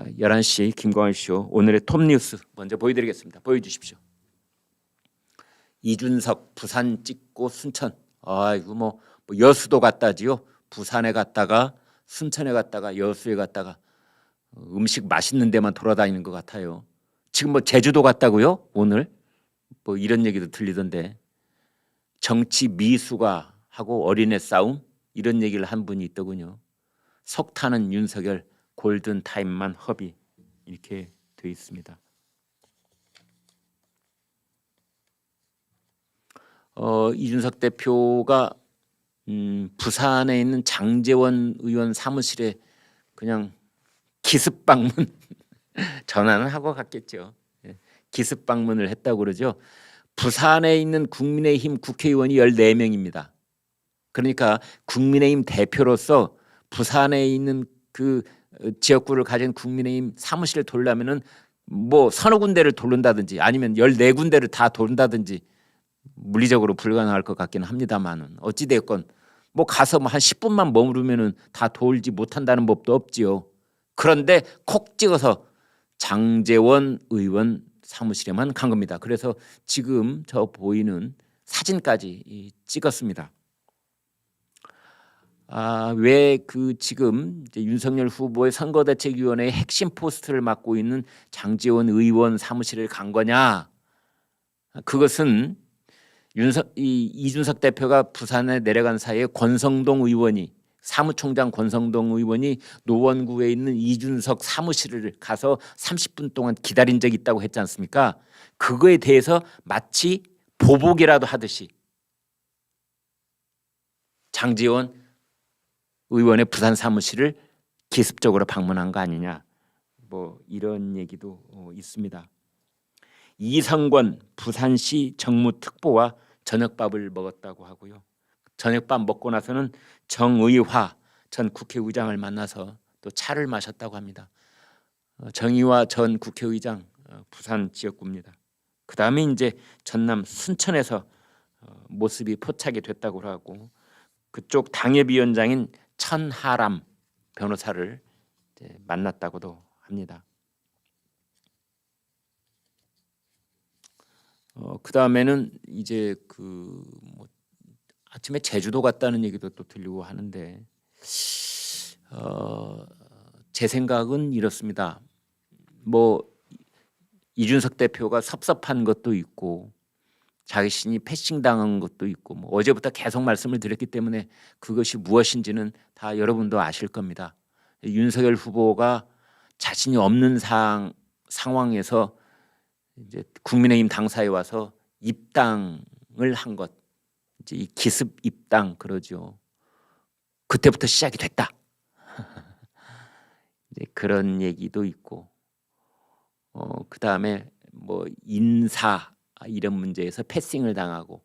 11시 김광일 쇼 오늘의 톱뉴스 먼저 보여드리겠습니다. 보여주십시오. 이준석 부산 찍고 순천. 이거 뭐 여수도 갔다지요. 부산에 갔다가 순천에 갔다가 여수에 갔다가 음식 맛있는 데만 돌아다니는 것 같아요. 지금 뭐 제주도 갔다고요? 오늘 뭐 이런 얘기도 들리던데 정치 미수가 하고 어린애 싸움 이런 얘기를 한 분이 있더군요. 석타는 윤석열 골든 타임만 허비 이렇게 돼 있습니다. 이준석 대표가 부산에 있는 장제원 의원 사무실에 그냥 기습 방문 전화는 하고 갔겠죠. 기습 방문을 했다고 그러죠. 부산에 있는 국민의힘 국회의원이 14명입니다. 그러니까 국민의힘 대표로서 부산에 있는 그 지역구를 가진 국민의힘 사무실을 돌려면은 뭐 서너 군데를 돌른다든지 아니면 14군데를 다 돈다든지 물리적으로 불가능할 것 같기는 합니다만은 어찌 됐건 뭐 가서 뭐 한 10분만 머무르면은 다 돌지 못한다는 법도 없지요. 그런데 콕 찍어서 장제원 의원 사무실에만 간 겁니다. 그래서 지금 저 보이는 사진까지 찍었습니다. 왜 그 지금 이제 윤석열 후보의 선거대책위원회의 핵심 포스트를 맡고 있는 장제원 의원 사무실을 간 거냐? 그것은 이준석 대표가 부산에 내려간 사이에 권성동 의원이 사무총장 권성동 의원이 노원구에 있는 이준석 사무실을 가서 30분 동안 기다린 적이 있다고 했지 않습니까? 그거에 대해서 마치 보복이라도 하듯이 장제원 의원의 부산 사무실을 기습적으로 방문한 거 아니냐, 뭐 이런 얘기도 있습니다. 이성권 부산시 정무특보와 저녁밥을 먹었다고 하고요. 저녁밥 먹고 나서는 정의화 전 국회의장을 만나서 또 차를 마셨다고 합니다. 정의화 전 국회의장 부산 지역구입니다. 그 다음에 이제 전남 순천에서 모습이 포착이 됐다고 하고 그쪽 당협위원장인 천하람 변호사를 이제 만났다고도 합니다. 그 다음에는 이제 뭐 아침에 제주도 갔다는 얘기도 또 들리고 하는데 제 생각은 이렇습니다. 뭐 이준석 대표가 섭섭한 것도 있고 자신이 패싱당한 것도 있고 뭐 어제부터 계속 말씀을 드렸기 때문에 그것이 무엇인지는 다 여러분도 아실 겁니다. 윤석열 후보가 자신이 없는 상황에서 이제 국민의힘 당사에 와서 입당을 한 것, 이제 이 기습 입당 그러죠. 그때부터 시작이 됐다. 이제 그런 얘기도 있고, 그 다음에 뭐 인사 이런 문제에서 패싱을 당하고,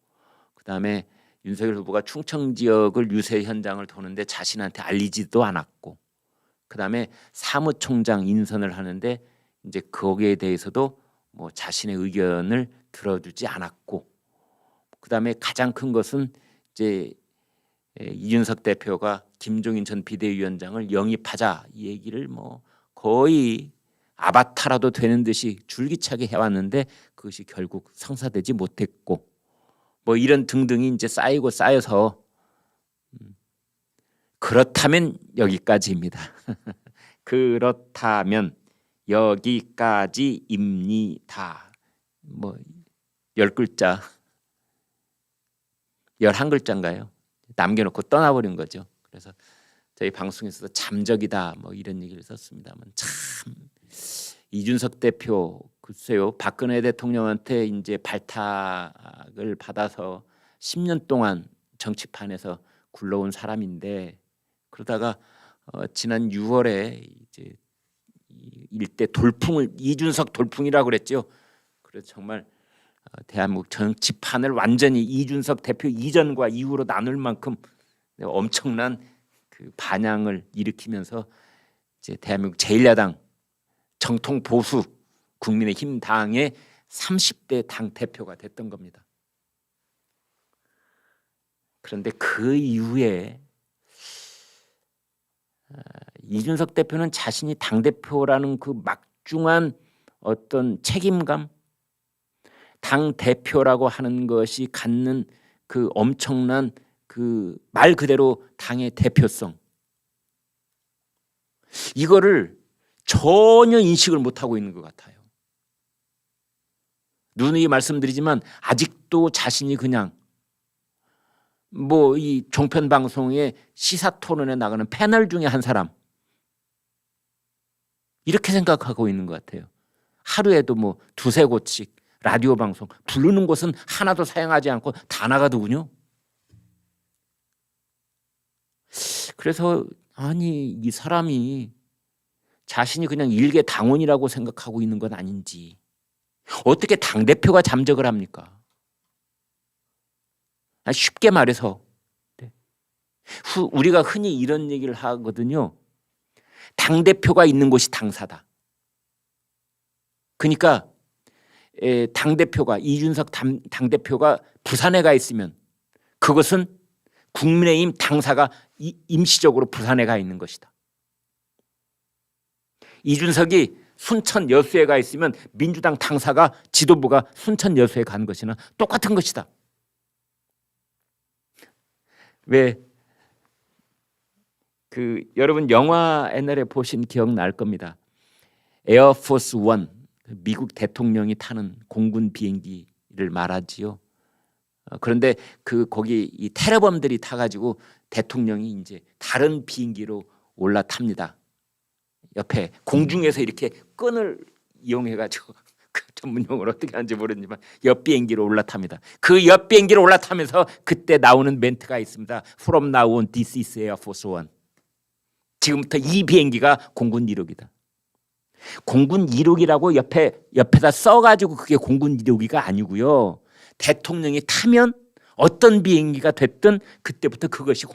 그 다음에 윤석열 후보가 충청 지역을 유세 현장을 도는데 자신한테 알리지도 않았고, 그 다음에 사무총장 인선을 하는데 이제 거기에 대해서도 뭐 자신의 의견을 들어주지 않았고, 그 다음에 가장 큰 것은 이제 이준석 대표가 김종인 전 비대위원장을 영입하자 이 얘기를 뭐 거의 아바타라도 되는 듯이 줄기차게 해왔는데 그것이 결국 성사되지 못했고, 뭐 이런 등등이 이제 쌓이고 쌓여서 그렇다면 여기까지입니다. 그렇다면 여기까지입니다. 뭐 10글자 11글자인가요? 남겨놓고 떠나버린 거죠. 그래서 저희 방송에서도 잠적이다 뭐 이런 얘기를 썼습니다만 참 이준석 대표 글쎄요, 박근혜 대통령한테 이제 발탁을 받아서 10년 동안 정치판에서 굴러온 사람인데 그러다가 지난 6월에 이제 일대 돌풍을 이준석 돌풍이라고 그랬죠. 그래서 정말 대한민국 정치판을 완전히 이준석 대표 이전과 이후로 나눌 만큼 엄청난 그 반향을 일으키면서 이제 대한민국 제1야당 정통 보수 국민의힘 당의 30대 당 대표가 됐던 겁니다. 그런데 그 이후에 이준석 대표는 자신이 당대표라는 그 막중한 어떤 책임감, 당대표라고 하는 것이 갖는 그 엄청난 그 말 그대로 당의 대표성, 이거를 전혀 인식을 못하고 있는 것 같아요. 누누이 말씀드리지만 아직도 자신이 그냥 뭐 이 종편 방송의 시사 토론에 나가는 패널 중에 한 사람, 이렇게 생각하고 있는 것 같아요. 하루에도 뭐 두세 곳씩 라디오 방송, 부르는 곳은 하나도 사용하지 않고 다 나가더군요. 그래서 아니, 이 사람이 자신이 그냥 일개 당원이라고 생각하고 있는 건 아닌지, 어떻게 당대표가 잠적을 합니까? 쉽게 말해서 우리가 흔히 이런 얘기를 하거든요. 당대표가 있는 곳이 당사다. 그러니까 당대표가, 이준석 당대표가 부산에 가 있으면 그것은 국민의힘 당사가 임시적으로 부산에 가 있는 것이다. 이준석이 순천 여수에 가 있으면 민주당 당사가, 지도부가 순천 여수에 간 것이나 똑같은 것이다. 왜 여러분 영화 옛날에 보신 기억 날 겁니다. 에어포스 원, 미국 대통령이 타는 공군 비행기를 말하지요. 그런데 거기 이 테러범들이 타가지고 대통령이 이제 다른 비행기로 올라탑니다. 옆에 공중에서 이렇게 끈을 이용해가지고 그 전문 용어로 어떻게 하는지 모르지만 옆 비행기로 올라탑니다. 그 옆 비행기로 올라타면서 그때 나오는 멘트가 있습니다. From now on, this is Air Force One. 지금부터 이 비행기가 공군 1호기다. 공군 1호기라고 옆에다 써가지고 그게 공군 1호기가 아니고요. 대통령이 타면 어떤 비행기가 됐든 그때부터 그것이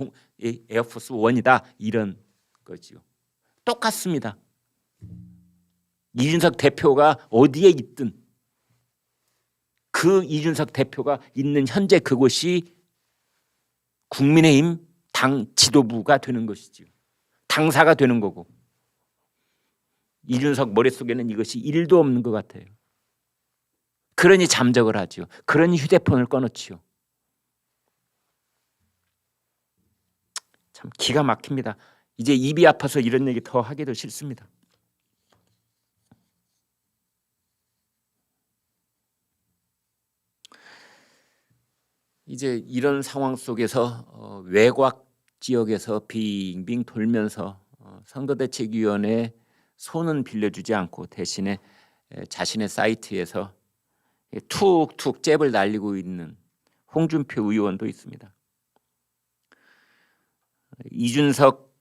에어포스 1이다, 이런 거죠. 똑같습니다. 이준석 대표가 어디에 있든 그 이준석 대표가 있는 현재 그곳이 국민의힘 당 지도부가 되는 것이죠. 당사가 되는 거고. 이준석 머릿속에는 이것이 1도 없는 것 같아요. 그러니 잠적을 하죠. 그러니 휴대폰을 꺼놓지요. 참 기가 막힙니다. 이제 입이 아파서 이런 얘기 더 하기도 싫습니다. 이제 이런 상황 속에서 외곽 지역에서 빙빙 돌면서 선거대책위원회에 손은 빌려주지 않고 대신에 자신의 사이트에서 툭툭 잽을 날리고 있는 홍준표 의원도 있습니다. 이준석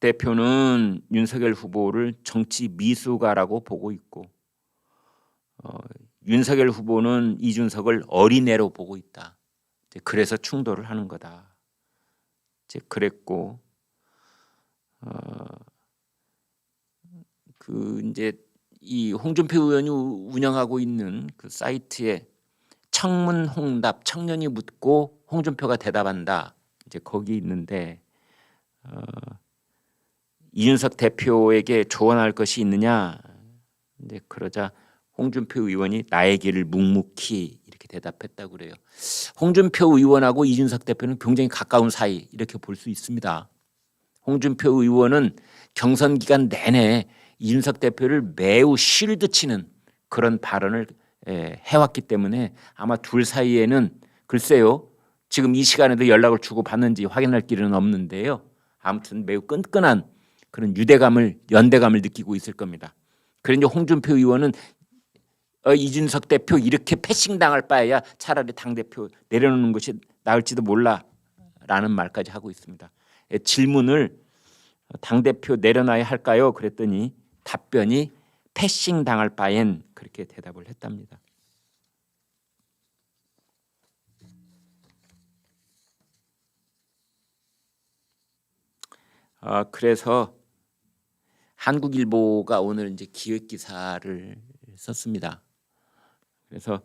대표는 윤석열 후보를 정치 미숙아라고 보고 있고, 윤석열 후보는 이준석을 어린애로 보고 있다. 그래서 충돌을 하는 거다. 그랬고, 이제 이 홍준표 의원이 운영하고 있는 그 사이트에 청문홍답, 청년이 묻고 홍준표가 대답한다, 이제 거기 있는데, 이준석 대표에게 조언할 것이 있느냐, 이제 그러자 홍준표 의원이 나의 길을 묵묵히 이렇게 대답했다고 그래요. 홍준표 의원하고 이준석 대표는 굉장히 가까운 사이, 이렇게 볼 수 있습니다. 홍준표 의원은 경선 기간 내내 이준석 대표를 매우 쉴드 치는 그런 발언을 해왔기 때문에 아마 둘 사이에는 글쎄요, 지금 이 시간에도 연락을 주고 받는지 확인할 길은 없는데요. 아무튼 매우 끈끈한 그런 연대감을 느끼고 있을 겁니다. 그런데 홍준표 의원은 이준석 대표 이렇게 패싱당할 바에야 차라리 당대표 내려놓는 것이 나을지도 몰라라는 말까지 하고 있습니다. 질문을 당대표 내려놔야 할까요? 그랬더니 답변이 패싱당할 바엔, 그렇게 대답을 했답니다. 그래서 한국일보가 오늘 이제 기획 기사를 썼습니다. 그래서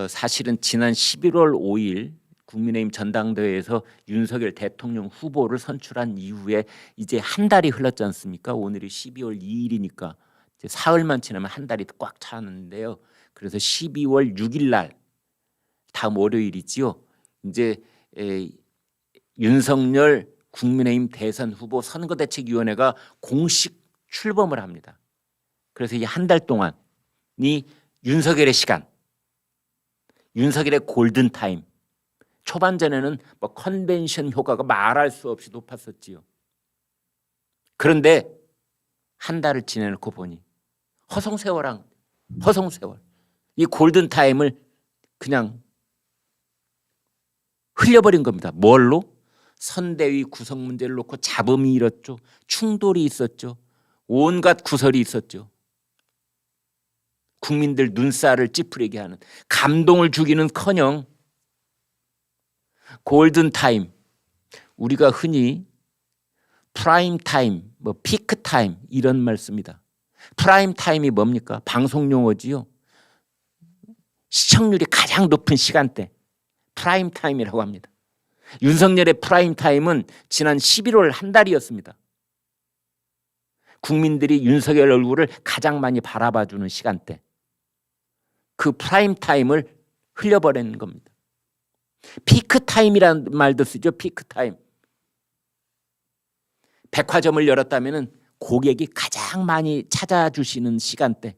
사실은 지난 11월 5일 국민의힘 전당대회에서 윤석열 대통령 후보를 선출한 이후에 이제 한 달이 흘렀지 않습니까? 오늘이 12월 2일이니까 이제 사흘만 지나면 한 달이 꽉 차는데요. 그래서 12월 6일 날 다음 월요일이지요. 이제 윤석열 국민의힘 대선 후보 선거대책위원회가 공식 출범을 합니다. 그래서 이 한 달 동안이 윤석열의 시간, 윤석열의 골든타임. 초반전에는 뭐 컨벤션 효과가 말할 수 없이 높았었지요. 그런데 한 달을 지내놓고 보니 허송세월 이 골든타임을 그냥 흘려버린 겁니다. 뭘로? 선대위 구성 문제를 놓고 잡음이 일었죠. 충돌이 있었죠. 온갖 구설이 있었죠. 국민들 눈살을 찌푸리게 하는, 감동을 주기는커녕 골든타임, 우리가 흔히 프라임타임, 뭐 피크타임 이런 말 씁니다. 프라임타임이 뭡니까? 방송 용어지요. 시청률이 가장 높은 시간대, 프라임타임이라고 합니다. 윤석열의 프라임타임은 지난 11월 한 달이었습니다. 국민들이 윤석열 얼굴을 가장 많이 바라봐주는 시간대, 그 프라임타임을 흘려버리는 겁니다. 피크타임이라는 말도 쓰죠. 피크타임. 백화점을 열었다면 고객이 가장 많이 찾아주시는 시간대,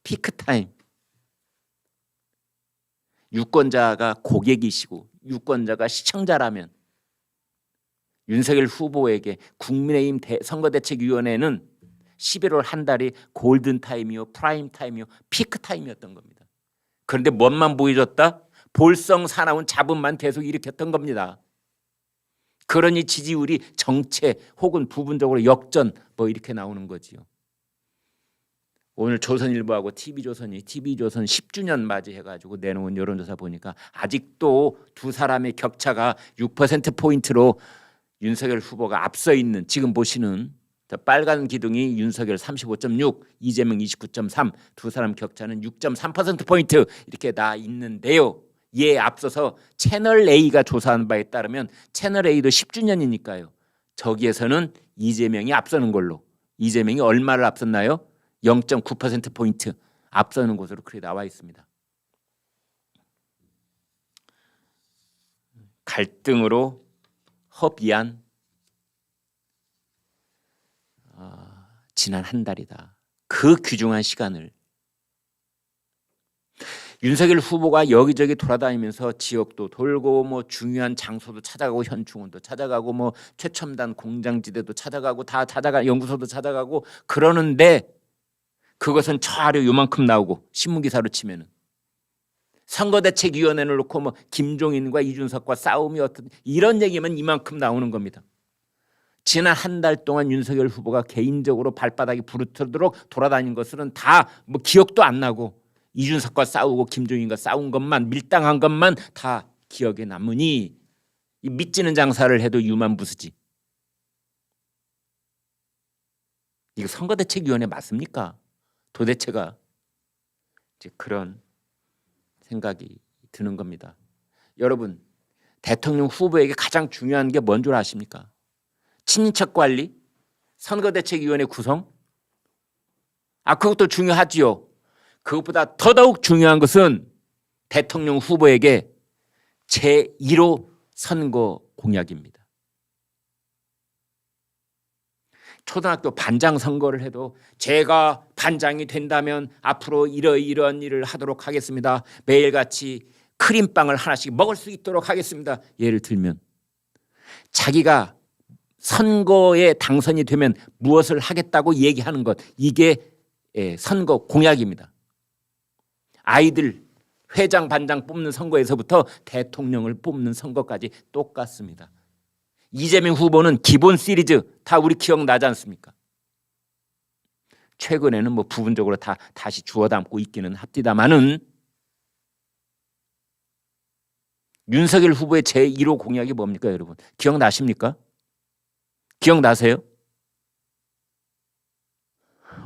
피크타임. 유권자가 고객이시고 유권자가 시청자라면 윤석열 후보에게 국민의힘 선거대책위원회는 11월 한 달이 골든타임이요, 프라임타임이요, 피크타임이었던 겁니다. 그런데 뭔만 보여줬다? 볼성 사나운 잡음만 계속 일으켰던 겁니다. 그러니 지지율이 정체 혹은 부분적으로 역전 뭐 이렇게 나오는 거지요. 오늘 조선일보하고 TV조선 10주년 맞이해가지고 내놓은 여론조사 보니까 아직도 두 사람의 격차가 6%포인트로 윤석열 후보가 앞서 있는, 지금 보시는 빨간 기둥이 윤석열 35.6, 이재명 29.3, 두 사람 격차는 6.3%포인트 이렇게 나 있는데요. 이에 앞서서 채널A가 조사한 바에 따르면 채널A도 10주년이니까요. 저기에서는 이재명이 앞서는 걸로, 이재명이 얼마를 앞섰나요? 0.9%포인트 앞서는 곳으로 그렇게 나와 있습니다. 갈등으로 허비한 지난 한 달이다. 그 귀중한 시간을 윤석열 후보가 여기저기 돌아다니면서 지역도 돌고 뭐 중요한 장소도 찾아가고 현충원도 찾아가고 뭐 최첨단 공장지대도 찾아가고 다 찾아가, 연구소도 찾아가고 그러는데 그것은 저 아래 요만큼 나오고 신문기사로 치면은 선거대책위원회를 놓고 뭐 김종인과 이준석과 싸움이 어떤 이런 얘기면 이만큼 나오는 겁니다. 지난 한 달 동안 윤석열 후보가 개인적으로 발바닥이 부르트도록 돌아다닌 것은 다 뭐 기억도 안 나고 이준석과 싸우고 김종인과 싸운 것만, 밀당한 것만 다 기억에 남으니 이 믿지는 장사를 해도 유만부수지. 이거 선거대책위원회 맞습니까? 도대체가 이제 그런 생각이 드는 겁니다. 여러분, 대통령 후보에게 가장 중요한 게 뭔 줄 아십니까? 친인척 관리, 선거대책위원회 구성. 그것도 중요하지요. 그것보다 더더욱 중요한 것은 대통령 후보에게 제1호 선거 공약입니다. 초등학교 반장 선거를 해도 제가 반장이 된다면 앞으로 이러이러한 일을 하도록 하겠습니다. 매일같이 크림빵을 하나씩 먹을 수 있도록 하겠습니다. 예를 들면 자기가 선거에 당선이 되면 무엇을 하겠다고 얘기하는 것, 이게 선거 공약입니다. 아이들 회장 반장 뽑는 선거에서부터 대통령을 뽑는 선거까지 똑같습니다. 이재명 후보는 기본 시리즈 다 우리 기억나지 않습니까? 최근에는 뭐 부분적으로 다시 주워 담고 있기는 합디다마는 윤석열 후보의 제1호 공약이 뭡니까, 여러분? 기억나십니까? 기억나세요?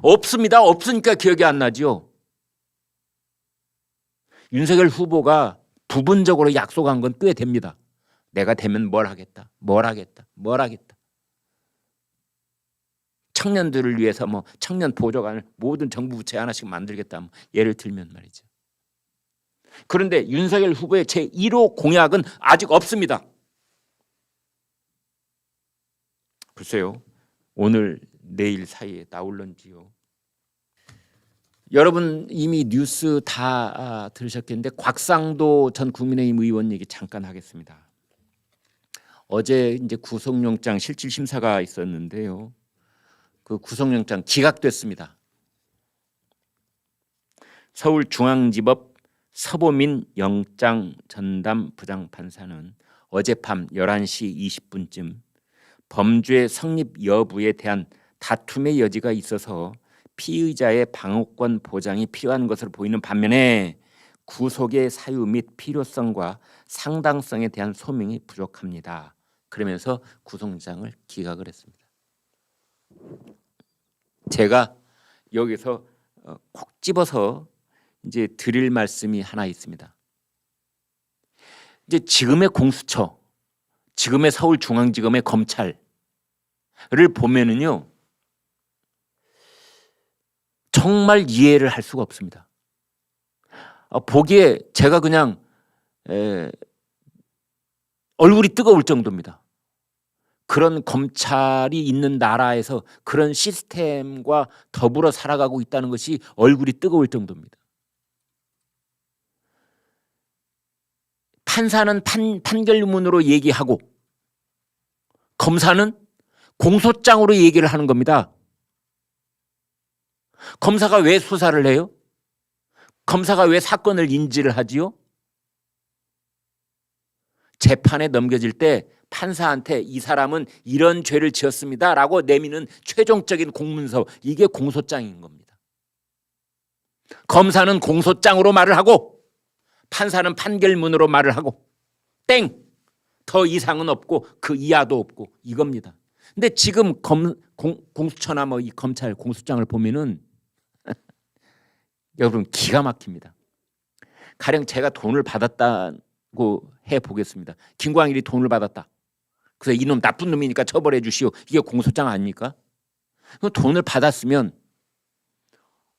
없습니다. 없으니까 기억이 안 나죠. 윤석열 후보가 부분적으로 약속한 건 꽤 됩니다. 내가 되면 뭘 하겠다, 뭘 하겠다, 뭘 하겠다. 청년들을 위해서 뭐 청년 보조관을 모든 정부 부처에 하나씩 만들겠다. 뭐 예를 들면 말이죠. 그런데 윤석열 후보의 제1호 공약은 아직 없습니다. 글쎄요, 오늘 내일 사이에 나올런지요. 여러분 이미 뉴스 다 들으셨겠는데 곽상도 전 국민의힘 의원 얘기 잠깐 하겠습니다. 어제 이제 구속영장 실질 심사가 있었는데요. 그 구속영장 기각됐습니다. 서울중앙지법 서보민 영장 전담 부장판사는 어젯밤 11시 20분쯤 범죄 성립 여부에 대한 다툼의 여지가 있어서 피의자의 방어권 보장이 필요한 것으로 보이는 반면에 구속의 사유 및 필요성과 상당성에 대한 소명이 부족합니다. 그러면서 구속영장을 기각을 했습니다. 제가 여기서 콕 집어서 이제 드릴 말씀이 하나 있습니다. 이제 지금의 공수처, 지금의 서울중앙지검의 검찰을 보면은요, 정말 이해를 할 수가 없습니다. 보기에 제가 그냥 얼굴이 뜨거울 정도입니다. 그런 검찰이 있는 나라에서 그런 시스템과 더불어 살아가고 있다는 것이 얼굴이 뜨거울 정도입니다. 판사는 판결문으로 얘기하고 검사는 공소장으로 얘기를 하는 겁니다. 검사가 왜 수사를 해요? 검사가 왜 사건을 인지를 하지요? 재판에 넘겨질 때 판사한테 이 사람은 이런 죄를 지었습니다 라고 내미는 최종적인 공문서, 이게 공소장인 겁니다. 검사는 공소장으로 말을 하고 판사는 판결문으로 말을 하고 땡! 더 이상은 없고 그 이하도 없고 이겁니다. 근데 지금 공수처나 뭐 이 검찰 공소장을 보면은 여러분 기가 막힙니다. 가령 제가 돈을 받았다고 해보겠습니다. 김광일이 돈을 받았다. 그래서 이놈 나쁜 놈이니까 처벌해 주시오. 이게 공소장 아닙니까? 돈을 받았으면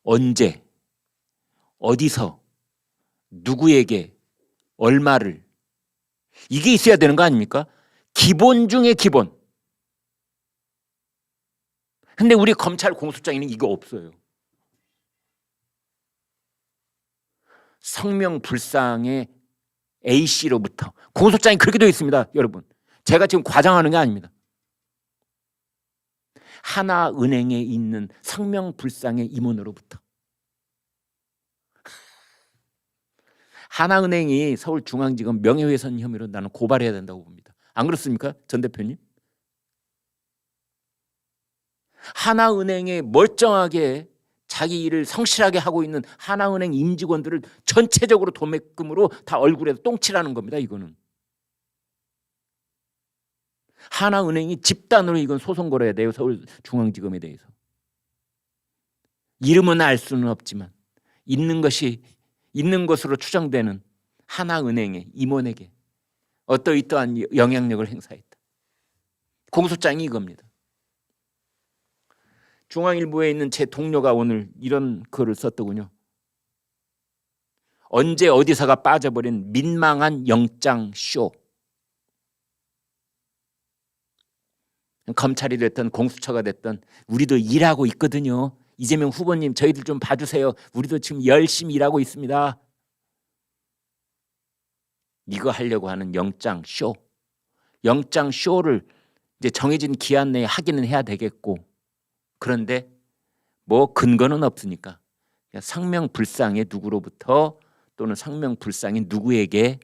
언제, 어디서, 누구에게, 얼마를, 이게 있어야 되는 거 아닙니까? 기본 중에 기본. 근데 우리 검찰 공소장에는 이거 없어요. 성명불상의 A씨로부터 공소장이 그렇게 되어 있습니다. 여러분, 제가 지금 과장하는 게 아닙니다. 하나은행에 있는 성명불상의 임원으로부터. 하나은행이 서울중앙지검 명예훼손 혐의로 나는 고발해야 된다고 봅니다. 안 그렇습니까, 전 대표님? 하나은행에 멀쩡하게 자기 일을 성실하게 하고 있는 하나은행 임직원들을 전체적으로 도매금으로 다 얼굴에서 똥칠하는 겁니다. 이거는 하나은행이 집단으로 이건 소송 걸어야 돼요. 서울중앙지검에 대해서. 이름은 알 수는 없지만 있는 것으로 추정되는 하나은행의 임원에게 어떠한 영향력을 행사했다. 공소장이 이겁니다. 중앙일보에 있는 제 동료가 오늘 이런 글을 썼더군요. 언제 어디서가 빠져버린 민망한 영장쇼. 검찰이 됐든 공수처가 됐든 우리도 일하고 있거든요. 이재명 후보님 저희들 좀 봐주세요. 우리도 지금 열심히 일하고 있습니다. 이거 하려고 하는 영장쇼. 영장쇼를 이제 정해진 기한 내에 하기는 해야 되겠고, 그런데 뭐 근거는 없으니까 성명불상의 누구로부터 또는 성명불상인 누구에게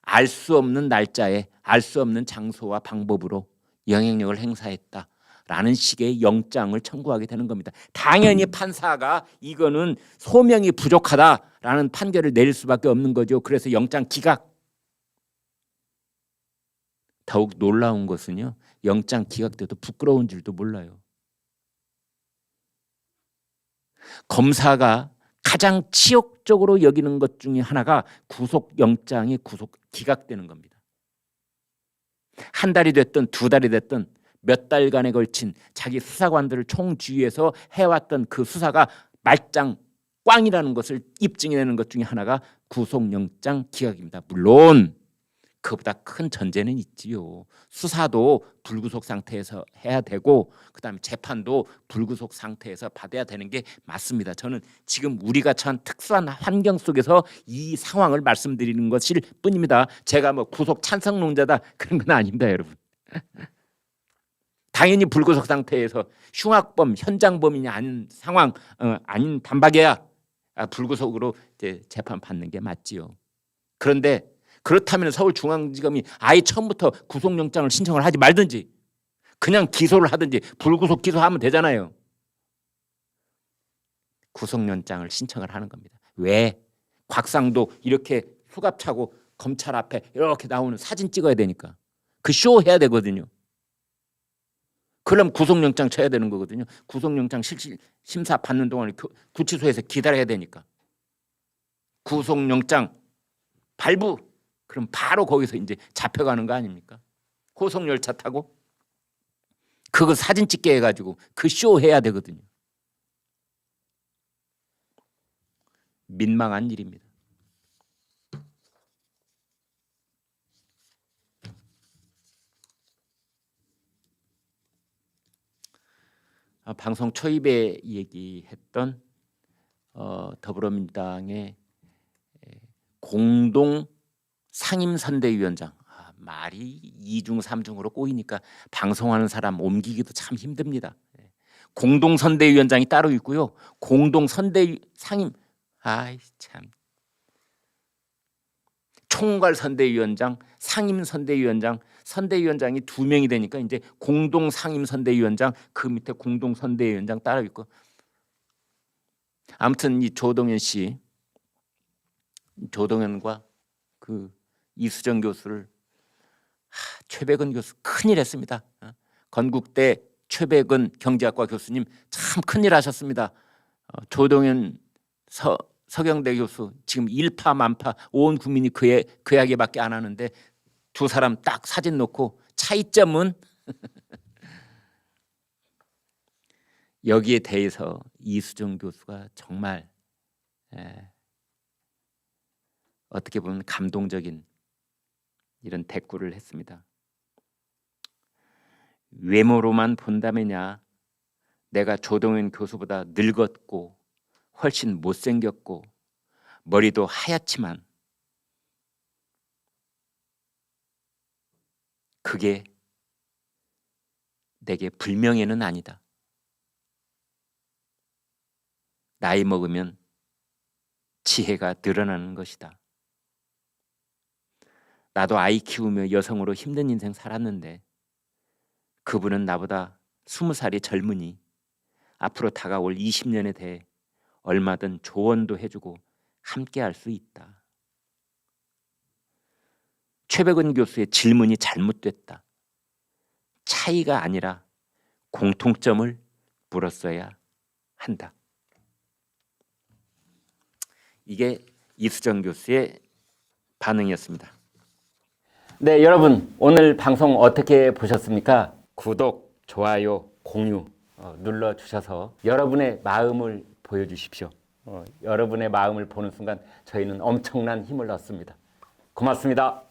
알 수 없는 날짜에 알 수 없는 장소와 방법으로 영향력을 행사했다라는 식의 영장을 청구하게 되는 겁니다. 당연히 판사가 이거는 소명이 부족하다라는 판결을 내릴 수밖에 없는 거죠. 그래서 영장 기각. 더욱 놀라운 것은요, 영장 기각돼도 부끄러운 줄도 몰라요. 검사가 가장 치욕적으로 여기는 것 중에 하나가 구속영장이 기각되는 겁니다. 한 달이 됐든 두 달이 됐든 몇 달간에 걸친 자기 수사관들을 총주의해서 해왔던 그 수사가 말짱 꽝이라는 것을 입증해내는 것 중에 하나가 구속영장 기각입니다. 물론 그보다 큰 전제는 있지요. 수사도 불구속 상태에서 해야 되고 그다음에 재판도 불구속 상태에서 받아야 되는 게 맞습니다. 저는 지금 우리가 처한 특수한 환경 속에서 이 상황을 말씀드리는 것일 뿐입니다. 제가 뭐 구속 찬성론자다 그런 건 아닙니다, 여러분. 당연히 불구속 상태에서 흉악범, 현장범이냐 아닌 상황, 아닌 단박에야 불구속으로 이제 재판 받는 게 맞지요. 그런데 그렇다면 서울중앙지검이 아예 처음부터 구속영장을 신청을 하지 말든지 그냥 기소를 하든지 불구속 기소하면 되잖아요. 구속영장을 신청을 하는 겁니다. 왜? 곽상도 이렇게 수갑 차고 검찰 앞에 이렇게 나오는 사진 찍어야 되니까 그 쇼 해야 되거든요. 그럼 구속영장 쳐야 되는 거거든요. 구속영장 심사 받는 동안 구치소에서 기다려야 되니까. 구속영장 발부 그럼 바로 거기서 이제 잡혀가는 거 아닙니까? 고속열차 타고 그거 사진 찍게 해가지고 그 쇼 해야 되거든요. 민망한 일입니다. 방송 초입에 얘기했던 더불어민주당의 공동 상임선대위원장 말이 2중 3중으로 꼬이니까 방송하는 사람 옮기기도 참 힘듭니다. 공동선대위원장이 따로 있고요. 공동선대상임 참 총괄선대위원장, 상임선대위원장, 선대위원장이 2명이 되니까 이제 공동상임선대위원장 그 밑에 공동선대위원장 따로 있고 아무튼 이 조동현 씨, 조동현과 그 이수정 교수를 최백은 교수 큰일 했습니다. 건국대 최백은 경제학과 교수님 참 큰일 하셨습니다. 조동현 서경대 교수 지금 일파만파 온 국민이 그 이야기밖에 안 하는데 두 사람 딱 사진 놓고 차이점은 여기에 대해서 이수정 교수가 정말 어떻게 보면 감동적인 이런 대꾸를 했습니다. 외모로만 본다면야 내가 조동현 교수보다 늙었고 훨씬 못생겼고 머리도 하얗지만 그게 내게 불명예는 아니다. 나이 먹으면 지혜가 늘어나는 것이다. 나도 아이 키우며 여성으로 힘든 인생 살았는데 그분은 나보다 20살이 젊으니 앞으로 다가올 20년에 대해 얼마든 조언도 해주고 함께할 수 있다. 최백은 교수의 질문이 잘못됐다. 차이가 아니라 공통점을 물었어야 한다. 이게 이수정 교수의 반응이었습니다. 네, 여러분 오늘 방송 어떻게 보셨습니까? 구독, 좋아요, 공유 눌러주셔서 여러분의 마음을 보여주십시오. 여러분의 마음을 보는 순간 저희는 엄청난 힘을 얻습니다. 고맙습니다.